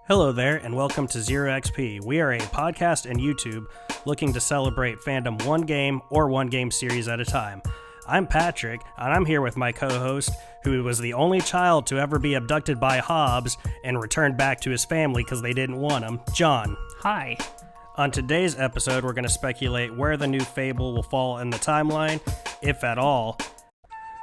Hello there, and welcome to ZeroXP. We are a podcast and YouTube looking to celebrate fandom one game or one game series at a time. I'm Patrick, and I'm here with my co-host, who was the only child to ever be abducted by Hobbs and returned back to his family because they didn't want him, John. Hi. On today's episode, we're going to speculate where the new Fable will fall in the timeline, if at all.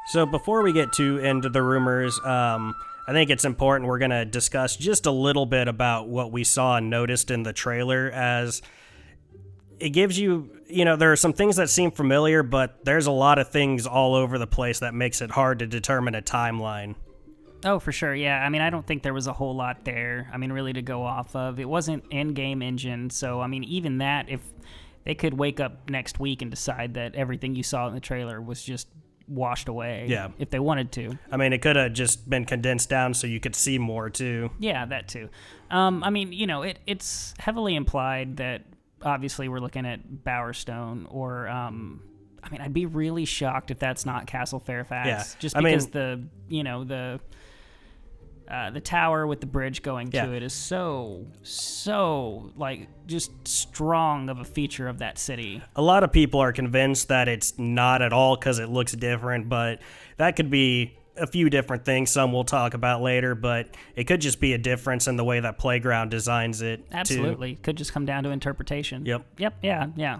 So before we get too into the rumors, I think it's important we're going to discuss just a little bit about what we saw and noticed in the trailer, as it gives you, there are some things that seem familiar, but there's a lot of things all over the place that makes it hard to determine a timeline. Oh, for sure, yeah. I mean, I don't think there was a whole lot there, really, to go off of. It wasn't in-game engine, so, even that, if they could wake up next week and decide that everything you saw in the trailer was just washed away, yeah, if they wanted to. It could have just been condensed down so you could see more, too. Yeah, that, too. It's heavily implied that, obviously, we're looking at Bowerstone, or, I'd be really shocked if that's not Castle Fairfax. Yeah. Just because the tower with the bridge going to it is so just strong of a feature of that city. A lot of people are convinced that it's not at all because it looks different, but that could be a few different things. Some we'll talk about later, but it could just be a difference in the way that Playground designs it. Absolutely. Could just come down to interpretation. Yep, yeah.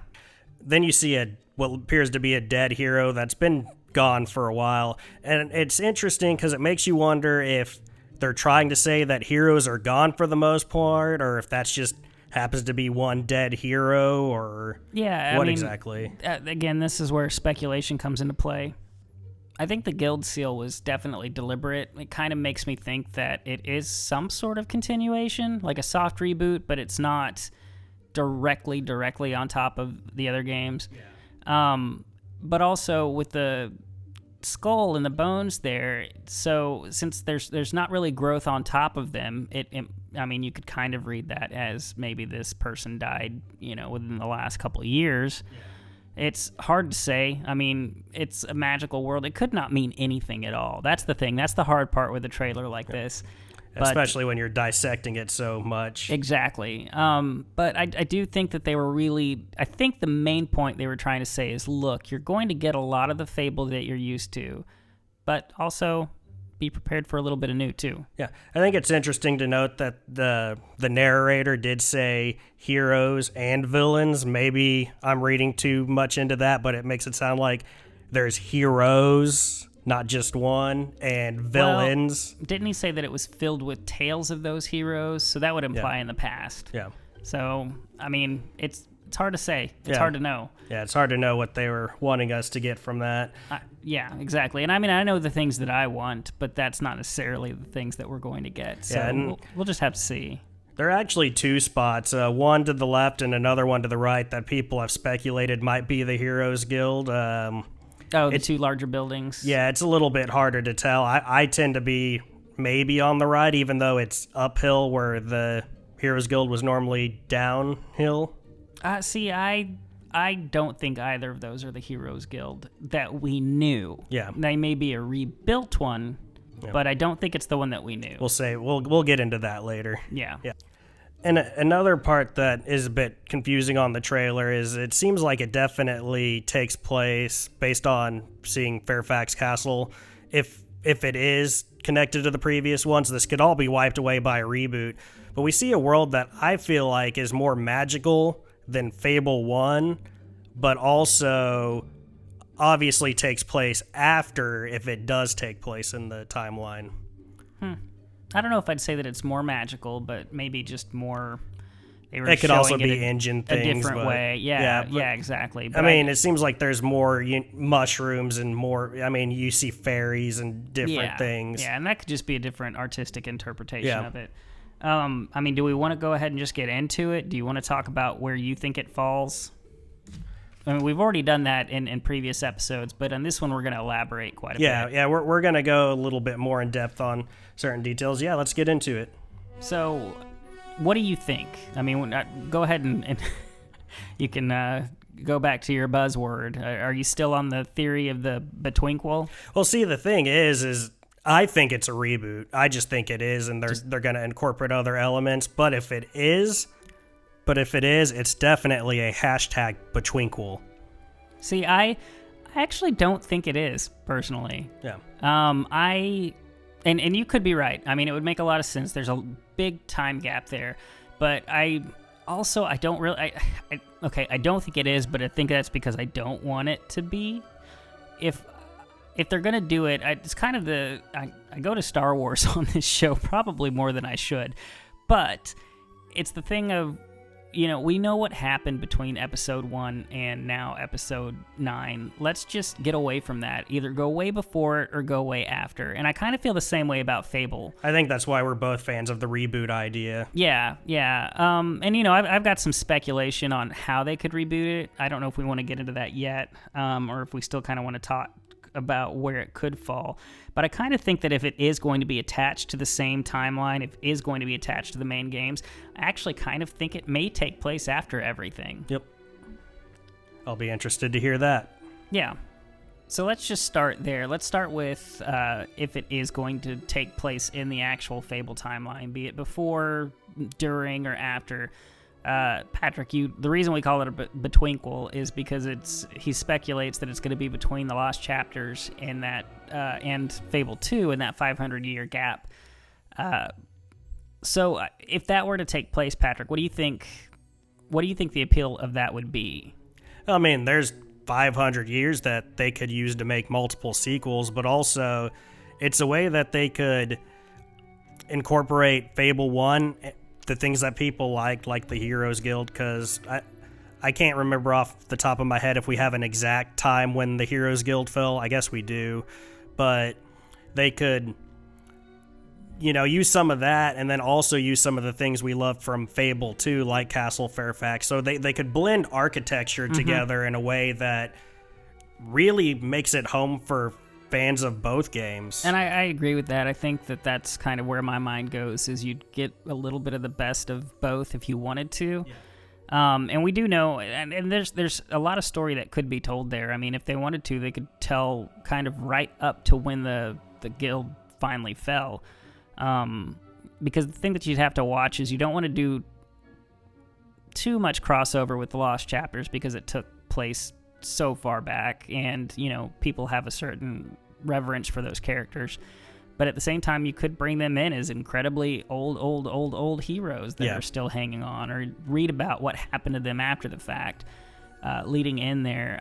Then you see what appears to be a dead hero that's been gone for a while, and it's interesting because it makes you wonder if they're trying to say that heroes are gone for the most part, or if that's just happens to be one dead hero, or exactly. Again, this is where speculation comes into play. I think the guild seal was definitely deliberate. It kind of makes me think that it is some sort of continuation, like a soft reboot, but it's not directly on top of the other games. Yeah. But also with the skull and the bones there, so since there's not really growth on top of them, you could kind of read that as maybe this person died, within the last couple of years. Yeah. It's hard to say. It's a magical world. It could not mean anything at all. That's the thing. That's the hard part with a trailer like this. Especially when you're dissecting it so much. Exactly. But I do think that they were really... I think the main point they were trying to say is, look, you're going to get a lot of the Fable that you're used to, but also be prepared for a little bit of new, too. Yeah. I think it's interesting to note that the narrator did say heroes and villains. Maybe I'm reading too much into that, but it makes it sound like there's heroes, not just one, and villains. Well, didn't he say that it was filled with tales of those heroes? So that would imply in the past. Yeah. So, it's hard to say. It's hard to know. Yeah, it's hard to know what they were wanting us to get from that. Yeah, exactly. And I know the things that I want, but that's not necessarily the things that we're going to get. So we'll just have to see. There are actually two spots, one to the left and another one to the right, that people have speculated might be the Heroes Guild. The two larger buildings? Yeah, it's a little bit harder to tell. I tend to be maybe on the right, even though it's uphill where the Heroes Guild was normally downhill. I don't think either of those are the Heroes Guild that we knew. Yeah. They may be a rebuilt one, but I don't think it's the one that we knew. We'll get into that later. Yeah. And another part that is a bit confusing on the trailer is it seems like it definitely takes place based on seeing Fairfax Castle. If it is connected to the previous ones, this could all be wiped away by a reboot. But we see a world that I feel like is more magical than Fable 1, but also obviously takes place after, if it does take place in the timeline. I don't know if I'd say that it's more magical, but maybe just more... It could also be engine things. A different way. Yeah, exactly. But it seems like there's more mushrooms and more... you see fairies and different things. Yeah, and that could just be a different artistic interpretation of it. Do we want to go ahead and just get into it? Do you want to talk about where you think it falls? We've already done that in previous episodes, but on this one we're going to elaborate quite a bit. Yeah, we're going to go a little bit more in depth on certain details. Yeah, let's get into it. So, what do you think? Go ahead and you can go back to your buzzword. Are you still on the theory of the Betweenquel? Well, see, the thing is I think it's a reboot. I just think it is, and they're going to incorporate other elements. But if it is, it's definitely a hashtag Betweenquel. See, I actually don't think it is, personally. Yeah. And you could be right. I mean, it would make a lot of sense. There's a big time gap there. But I don't really... I don't think it is, but I think that's because I don't want it to be. If they're going to do it, it's kind of I go to Star Wars on this show probably more than I should. But it's the thing of, we know what happened between episode 1 and now episode 9. Let's just get away from that. Either go way before it or go way after. And I kind of feel the same way about Fable. I think that's why we're both fans of the reboot idea. Yeah. And, I've got some speculation on how they could reboot it. I don't know if we want to get into that yet, or if we still kind of want to talk about where it could fall. But I kind of think that if it is going to be attached to the same timeline, if it is going to be attached to the main games, I actually kind of think it may take place after everything. Yep. I'll be interested to hear that. Yeah. So let's just start there. Let's start with if it is going to take place in the actual Fable timeline, be it before, during, or after. Patrick, the reason we call it a Betweenquel is because he speculates that it's going to be between the Lost Chapters and and Fable 2 in that 500-year gap. So if that were to take place, Patrick, what do you think the appeal of that would be? I mean, there's 500 years that they could use to make multiple sequels, but also it's a way that they could incorporate Fable 1, the things that people like the Heroes Guild, because I can't remember off the top of my head if we have an exact time when the Heroes Guild fell. I guess we do, but they could, use some of that and then also use some of the things we loved from Fable 2, like Castle Fairfax. So they could blend architecture together in a way that really makes it home for fans of both games. And I agree with that. I think that's kind of where my mind goes, is you'd get a little bit of the best of both if you wanted to. Yeah. And we do know, and there's a lot of story that could be told there. I mean, if they wanted to, they could tell kind of right up to when the guild finally fell. Because the thing that you'd have to watch is you don't want to do too much crossover with the Lost Chapters because it took place so far back, and people have a certain reverence for those characters, but at the same time you could bring them in as incredibly old heroes that are still hanging on, or read about what happened to them after the fact, leading in there.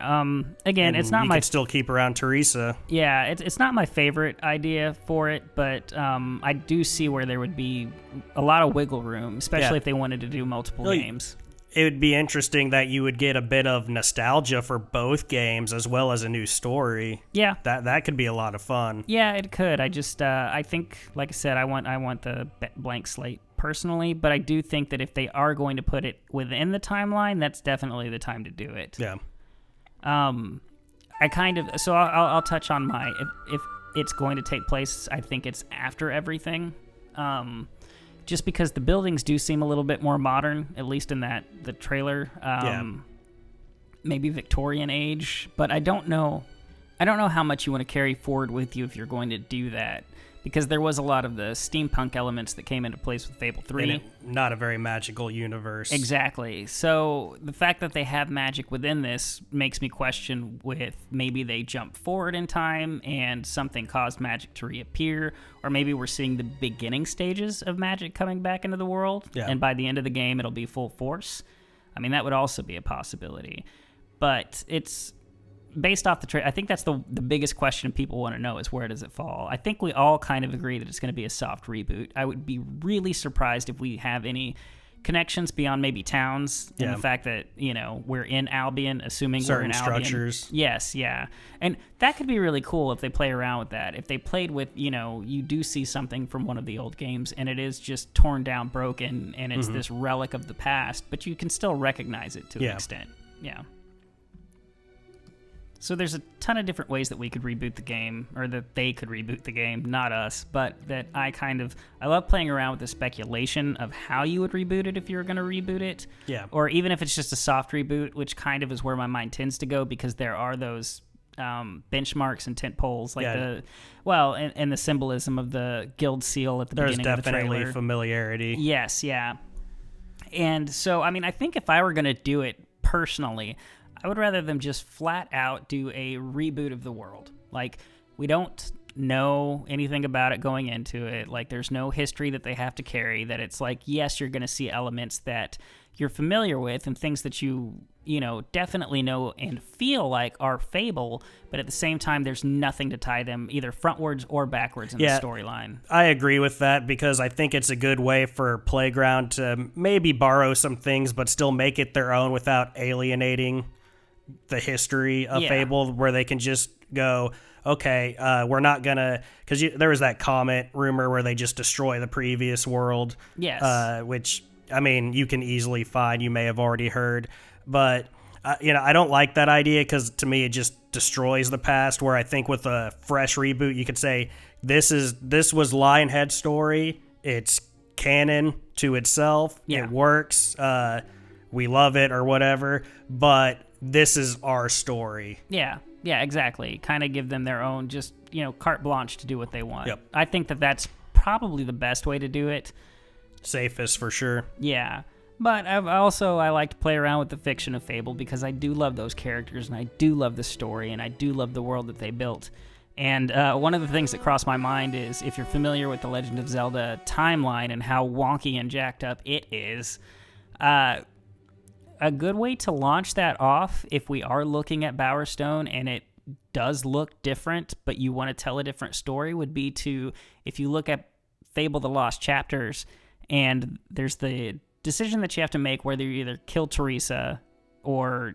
Again, and it's not you could still keep around Teresa. Yeah, it's not my favorite idea for it, but I do see where there would be a lot of wiggle room, especially if they wanted to do multiple games. It would be interesting that you would get a bit of nostalgia for both games as well as a new story. Yeah. That could be a lot of fun. Yeah, it could. I just I think, like I said, I want the blank slate personally, but I do think that if they are going to put it within the timeline, that's definitely the time to do it. Yeah. I'll touch on if it's going to take place, I think it's after everything. Just because the buildings do seem a little bit more modern, at least in the trailer. Maybe Victorian age, but I don't know how much you want to carry forward with you if you're going to do that, because there was a lot of the steampunk elements that came into place with Fable 3. Not a very magical universe. Exactly. So the fact that they have magic within this makes me question with maybe they jump forward in time and something caused magic to reappear, or maybe we're seeing the beginning stages of magic coming back into the world, and by the end of the game it'll be full force. I mean, that would also be a possibility. But it's based off the trailer. I think that's the biggest question people want to know, is where does it fall? I think we all kind of agree that it's going to be a soft reboot. I would be really surprised if we have any connections beyond maybe towns, and the fact that, we're in Albion, assuming certain we're in Albion. Structures. Yes, yeah. And that could be really cool if they play around with that. If they played with, you do see something from one of the old games, and it is just torn down, broken, and it's this relic of the past, but you can still recognize it to an extent. Yeah. So there's a ton of different ways that we could reboot the game, or that they could reboot the game, not us, but that I love playing around with the speculation of how you would reboot it if you were going to reboot it. Yeah. Or even if it's just a soft reboot, which kind of is where my mind tends to go, because there are those benchmarks and tent poles, like Yeah. and the symbolism of the guild seal at the beginning of the trailer. There's definitely familiarity. Yes, yeah. And so, I mean, I think if I were going to do it personally, I would rather them just flat out do a reboot of the world. Like, we don't know anything about it going into it. Like, there's no history that they have to carry, that it's like, yes, you're going to see elements that you're familiar with and things that you definitely know and feel like are Fable, but at the same time, there's nothing to tie them either frontwards or backwards in the storyline. I agree with that, because I think it's a good way for Playground to maybe borrow some things, but still make it their own without alienating the history of Fable, where they can just go, okay, we're not gonna, because there was that comment rumor where they just destroy the previous world. Yes. Which, I mean, you can easily find, you may have already heard, but I don't like that idea, because to me it just destroys the past. Where I think with a fresh reboot, you could say this was Lionhead's story. It's canon to itself. Yeah. It works. We love it or whatever. But this is our story. Yeah, exactly. Kind of give them their own, just, carte blanche to do what they want. Yep. I think that that's probably the best way to do it. Safest for sure. Yeah. But I like to play around with the fiction of Fable, because I do love those characters, and I do love the story, and I do love the world that they built. And one of the things that crossed my mind is, if you're familiar with the Legend of Zelda timeline and how wonky and jacked up it is, a good way to launch that off, if we are looking at Bowerstone and it does look different, but you want to tell a different story, would be to, if you look at Fable: The Lost Chapters, and there's the decision that you have to make whether you either kill Teresa or,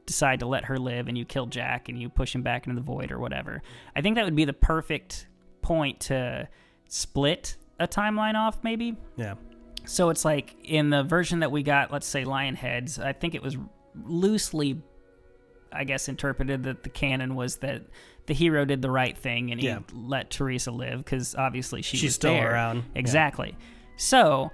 decide to let her live, and you kill Jack and you push him back into the void or whatever. I think that would be the perfect point to split a timeline off, maybe. Yeah. So it's like, in the version that we got, let's say Lionhead's, I think it was loosely, I guess, interpreted that the canon was that the hero did the right thing and he let Teresa live, because obviously she's still there. Around. Exactly. Yeah. So,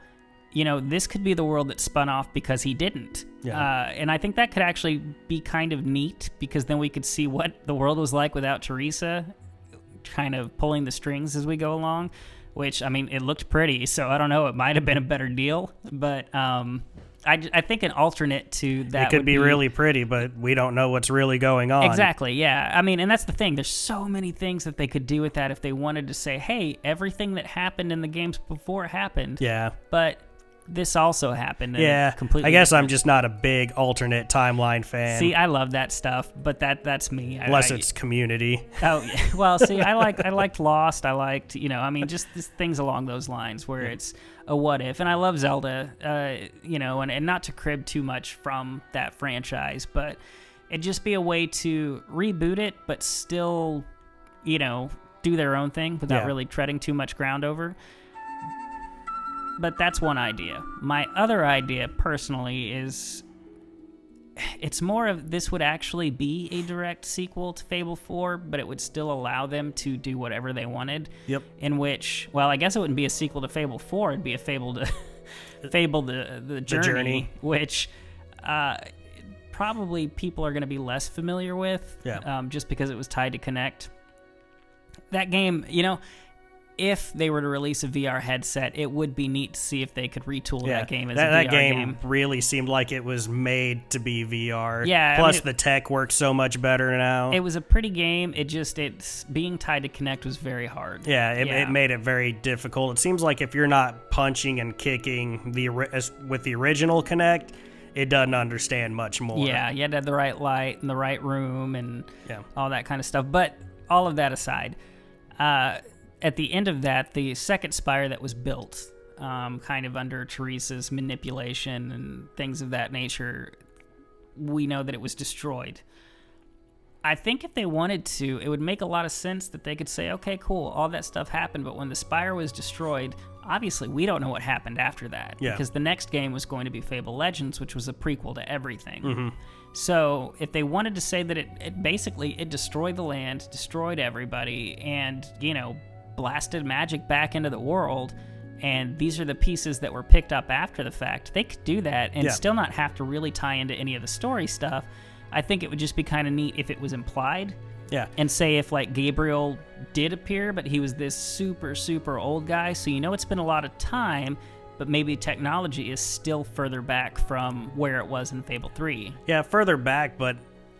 this could be the world that spun off because he didn't. Yeah. And I think that could actually be kind of neat, because then we could see what the world was like without Teresa, kind of pulling the strings as we go along. Which, I mean, it looked pretty, so I don't know, it might have been a better deal, but I think an alternate to that it could be really pretty, but we don't know what's really going on. Exactly, yeah. I mean, and that's the thing, there's so many things that they could do with that if they wanted to say, hey, everything that happened in the games before happened. Yeah. But this also happened. Yeah, completely I guess different. I'm just not a big alternate timeline fan. See, I love that stuff, but that's me. Unless it's Community. Oh, yeah. Well, see, I liked Lost. I liked, just things along those lines where it's a what if. And I love Zelda, and not to crib too much from that franchise, but it'd just be a way to reboot it, but still, do their own thing without really treading too much ground over. But that's one idea. My other idea, personally, is it's more of this would actually be a direct sequel to Fable 4, but it would still allow them to do whatever they wanted. Yep. In which, well, I guess it wouldn't be a sequel to Fable 4. It'd be a Fable to the Journey, which probably people are going to be less familiar with, just because it was tied to Kinect. That game, if they were to release a VR headset, it would be neat to see if they could retool that game as a VR that game. game. Really seemed like it was made to be VR. Yeah. Plus, the tech works so much better now. It was a pretty game. It's being tied to Kinect was very hard. Yeah, it made it very difficult. It seems like if you're not punching and kicking with the original Kinect, it doesn't understand much more. Yeah, you had to have the right light and the right room and all that kind of stuff. But all of that aside, at the end of that, the second spire that was built, kind of under Teresa's manipulation and things of that nature, we know that it was destroyed. I think if they wanted to, it would make a lot of sense that they could say, okay, cool, all that stuff happened, but when the spire was destroyed, obviously we don't know what happened after that. Yeah. Because the next game was going to be Fable Legends, which was a prequel to everything. Mm-hmm. So if they wanted to say that it basically destroyed the land, destroyed everybody, and, blasted magic back into the world, and these are the pieces that were picked up after the fact, they could do that and still not have to really tie into any of the story stuff, I think it would just be kind of neat if it was implied. Yeah. And say if, like, Gabriel did appear, but he was this super, super old guy, so it's been a lot of time, but maybe technology is still further back from where it was in Fable 3. Yeah, further back, but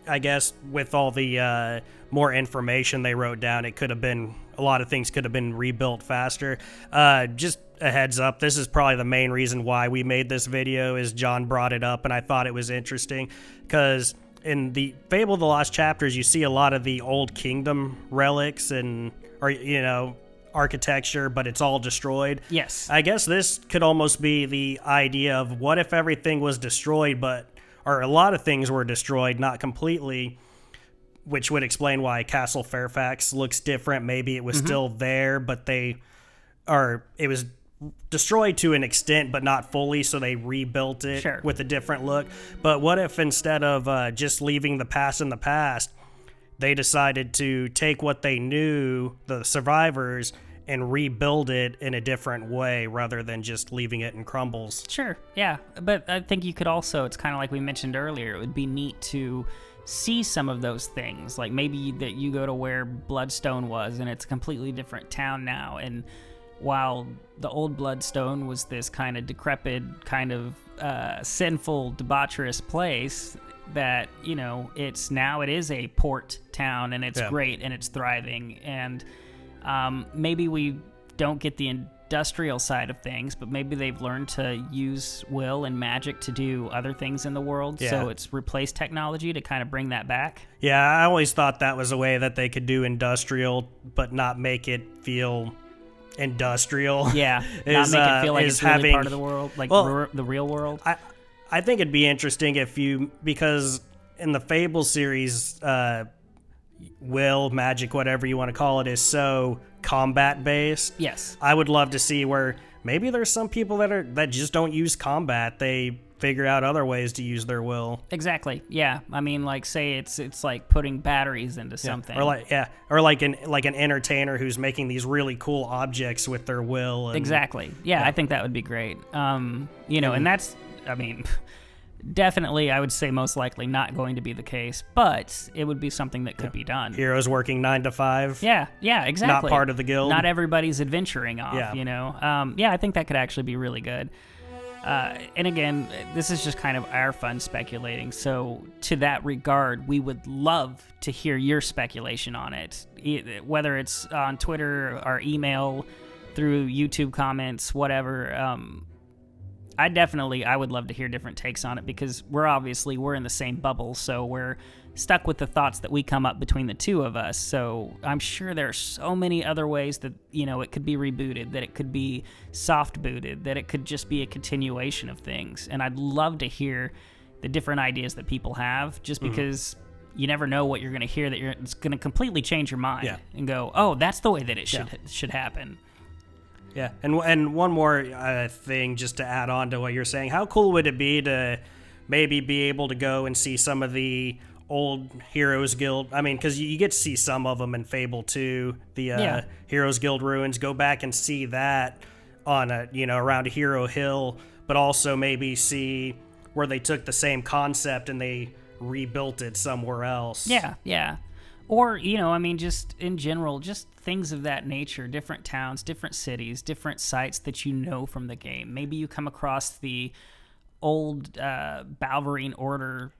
I guess with all the more information they wrote down, it could have been, a lot of things could have been rebuilt faster. Just a heads up, this is probably the main reason why we made this video, is John brought it up, and I thought it was interesting, because in the Fable The Lost Chapters, you see a lot of the old kingdom relics or architecture, but it's all destroyed. Yes. I guess this could almost be the idea of what if everything was destroyed, or a lot of things were destroyed, not completely, which would explain why Castle Fairfax looks different. Maybe it was still there, but it was destroyed to an extent, but not fully, so they rebuilt it with a different look. But what if instead of just leaving the past in the past, they decided to take what they knew, the survivors, and rebuild it in a different way rather than just leaving it in crumbles? Sure, yeah. But I think you could also, it's kind of like we mentioned earlier, it would be neat to see some of those things. Like maybe that you go to where Bloodstone was, and it's a completely different town now, and while the old Bloodstone was this kind of decrepit, kind of sinful, debaucherous place, that, it is a port town, and it's great, and it's thriving, and maybe we don't get the industrial side of things, but maybe they've learned to use will and magic to do other things in the world, so it's replaced technology to kind of bring that back. Yeah, I always thought that was a way that they could do industrial, but not make it feel industrial. Yeah, not make it feel like it's really part of the world, like the real world. I think it'd be interesting because in the Fable series, will, magic, whatever you want to call it, is so combat based. Yes. I would love to see where maybe there's some people that just don't use combat. They figure out other ways to use their will. Exactly. Yeah. I mean, like, say it's like putting batteries into something. Or like an entertainer who's making these really cool objects with their will. Exactly. Yeah, I think that would be great. And that's, I mean, definitely, I would say most likely not going to be the case, but it would be something that could be done. Heroes working 9 to 5. Yeah, exactly. Not part of the guild. Not everybody's adventuring off, I think that could actually be really good. And again, this is just kind of our fun speculating. So to that regard, we would love to hear your speculation on it, whether it's on Twitter or email, through YouTube comments, whatever. I would love to hear different takes on it, because we're in the same bubble, so we're stuck with the thoughts that we come up between the two of us. So I'm sure there are so many other ways that, it could be rebooted, that it could be soft booted, that it could just be a continuation of things. And I'd love to hear the different ideas that people have, just because you never know what you're going to hear, it's going to completely change your mind and go, oh, that's the way that it should happen. Yeah, and one more thing just to add on to what you're saying. How cool would it be to maybe be able to go and see some of the old Heroes Guild? I mean, because you get to see some of them in Fable 2, the Heroes Guild ruins. Go back and see that on around a Hero Hill, but also maybe see where they took the same concept and they rebuilt it somewhere else. Yeah. Or, just in general, just things of that nature, different towns, different cities, different sites that from the game. Maybe you come across the old Balverine Order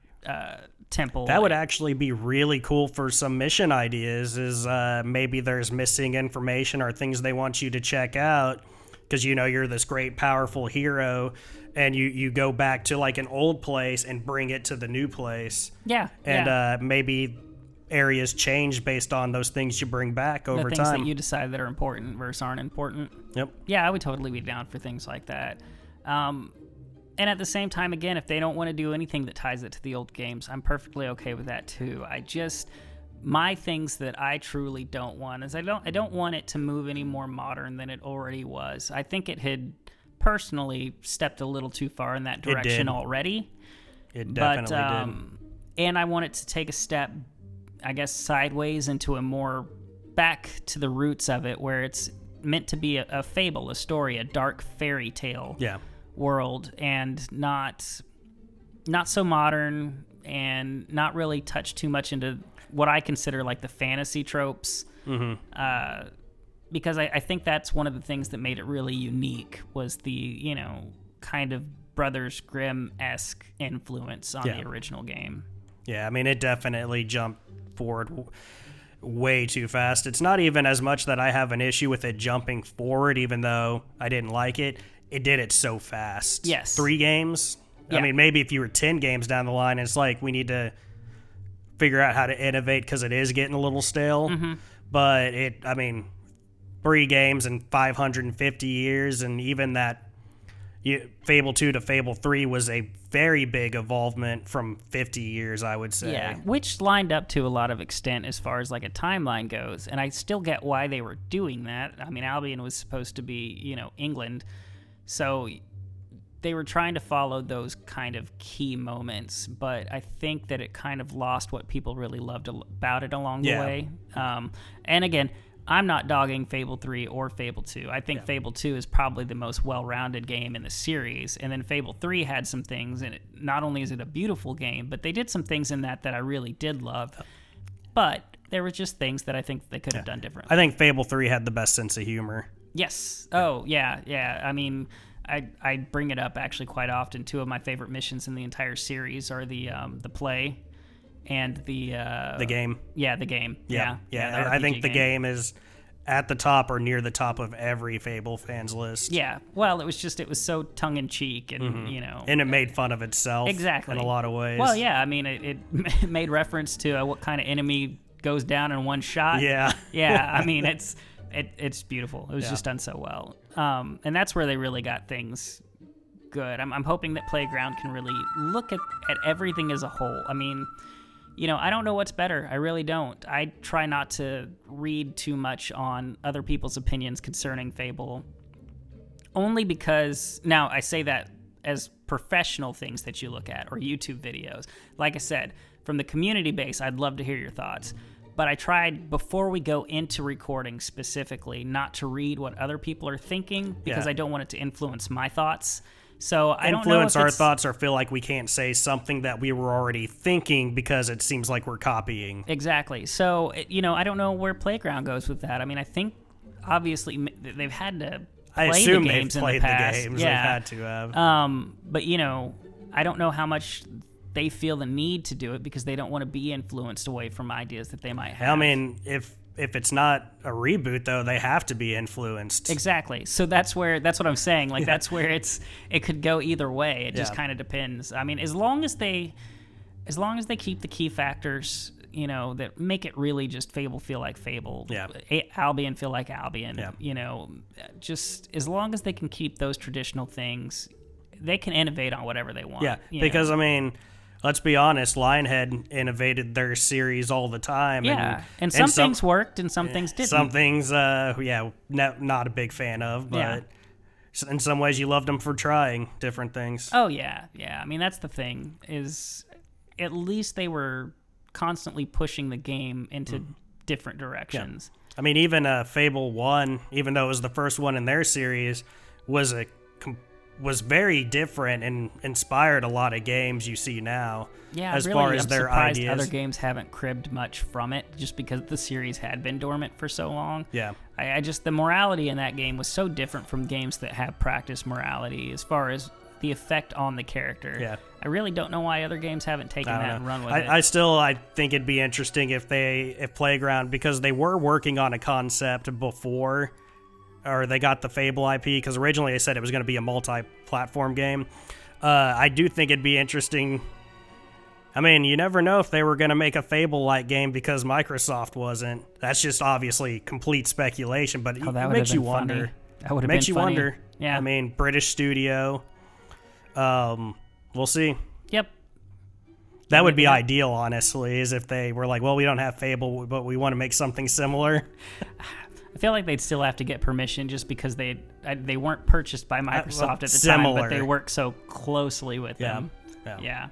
temple. That would actually be really cool for some mission ideas, is maybe there's missing information or things they want you to check out, because you're this great, powerful hero, and you go back to like an old place and bring it to the new place. Yeah. And maybe areas change based on those things you bring back over time. The things that you decide that are important versus aren't important. Yep. Yeah, I would totally be down for things like that. And at the same time, again, if they don't want to do anything that ties it to the old games, I'm perfectly okay with that too. My things that I truly don't want is I don't want it to move any more modern than it already was. I think it had personally stepped a little too far in that direction already. It definitely did. And I want it to take a step, I guess, sideways into a more back to the roots of it, where it's meant to be a fable, a story, a dark fairy tale world, and not so modern, and not really touch too much into what I consider like the fantasy tropes. Because I think that's one of the things that made it really unique was the, kind of Brothers Grimm-esque influence on the original game. Yeah, I mean, it definitely jumped forward way too fast. It's not even as much that I have an issue with it jumping forward, even though I didn't like it. It did it so fast. Yes. 3 games? Yeah. I mean, maybe if you were 10 games down the line, it's like we need to figure out how to innovate because it is getting a little stale. But 3 games in 550 years, and even that Fable 2 to Fable 3 was a very big evolvement from 50 years, I would say. Yeah, which lined up to a lot of extent as far as like a timeline goes, and I still get why they were doing that. I mean, Albion was supposed to be, England, so they were trying to follow those kind of key moments, but I think that it kind of lost what people really loved about it along the way. And again, I'm not dogging Fable 3 or Fable 2. I think Fable 2 is probably the most well-rounded game in the series, and then Fable 3 had some things, and not only is it a beautiful game, but they did some things in that I really did love, but there were just things that I think they could have done differently. I think Fable 3 had the best sense of humor. Yes. Oh, yeah. I mean, I bring it up actually quite often. 2 of my favorite missions in the entire series are the play and the game. Yeah, the game. Yeah. I think the game is at the top or near the top of every Fable fan's list. Yeah. Well, it was so tongue in cheek, and and it made fun of itself. Exactly. In a lot of ways. Well, yeah. I mean, it made reference to what kind of enemy goes down in one shot. Yeah. Yeah. I mean, it's beautiful. It was just done so well. And that's where they really got things good. I'm hoping that Playground can really look at everything as a whole. I mean, I don't know what's better. I really don't. I try not to read too much on other people's opinions concerning Fable, only because, now I say that as professional things that you look at or YouTube videos. Like I said, from the community base, I'd love to hear your thoughts. But I tried, before we go into recording specifically, not to read what other people are thinking because I don't want it to influence my thoughts. So I don't know influence our thoughts or feel like we can't say something that we were already thinking because it seems like we're copying. Exactly. So, I don't know where Playground goes with that. I mean, I think obviously they've had to play the games in the past. The games. They've had to have. But, I don't know how much they feel the need to do it because they don't want to be influenced away from ideas that they might have. I mean, if it's not a reboot, though, they have to be influenced. Exactly. So that's what I'm saying. Like, that's where it could go either way. It just kind of depends. I mean, as long as they keep the key factors, that make it really just Fable feel like Fable. Yeah. Albion feel like Albion. Yeah. Just as long as they can keep those traditional things, they can innovate on whatever they want. Yeah, because, I mean, let's be honest, Lionhead innovated their series all the time. Yeah, and some things worked and some things didn't. Some things, not a big fan of, but in some ways you loved them for trying different things. Oh, yeah. I mean, that's the thing, is at least they were constantly pushing the game into different directions. Yeah. I mean, even Fable 1, even though it was the first one in their series, was very different and inspired a lot of games you see now. Yeah, as really, far as I'm their surprised ideas. Other games haven't cribbed much from it, just because the series had been dormant for so long. Yeah, I just, the morality in that game was so different from games that have practiced morality as far as the effect on the character. Yeah, I really don't know why other games haven't taken that and run with it. I think it'd be interesting if Playground, because they were working on a concept before. Or they got the Fable IP, because originally they said it was going to be a multi-platform game. I do think it'd be interesting. I mean, you never know if they were going to make a Fable-like game because Microsoft wasn't. That's just obviously complete speculation, but it makes you wonder. That would have been funny. Wonder. Yeah. I mean, British studio. We'll see. Yep. That would be ideal, honestly, is if they were like, well, we don't have Fable, but we want to make something similar. I feel like they'd still have to get permission just because they weren't purchased by Microsoft at the time, but they work so closely with them. Yeah.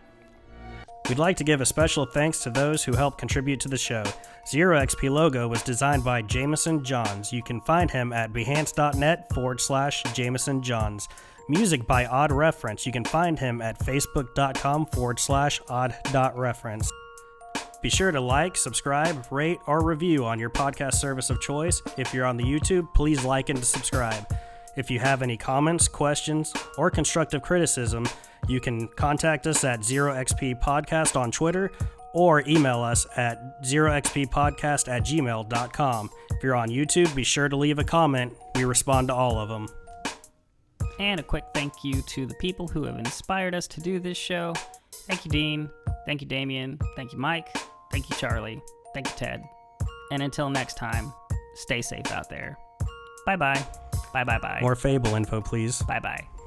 We'd like to give a special thanks to those who helped contribute to the show. ZeroXP logo was designed by Jameson Johns. You can find him at behance.net/Jameson Johns. Music by Odd Reference. You can find him at facebook.com/odd.reference. Be sure to like, subscribe, rate, or review on your podcast service of choice. If you're on the YouTube, please like and subscribe. If you have any comments, questions, or constructive criticism, you can contact us at ZeroXP Podcast on Twitter or email us at zeroxppodcast@gmail.com. If you're on YouTube, be sure to leave a comment. We respond to all of them. And a quick thank you to the people who have inspired us to do this show. Thank you, Dean. Thank you, Damien. Thank you, Mike. Thank you, Charlie. Thank you, Ted. And until next time, stay safe out there. Bye-bye. Bye-bye-bye. More Fable info, please. Bye-bye.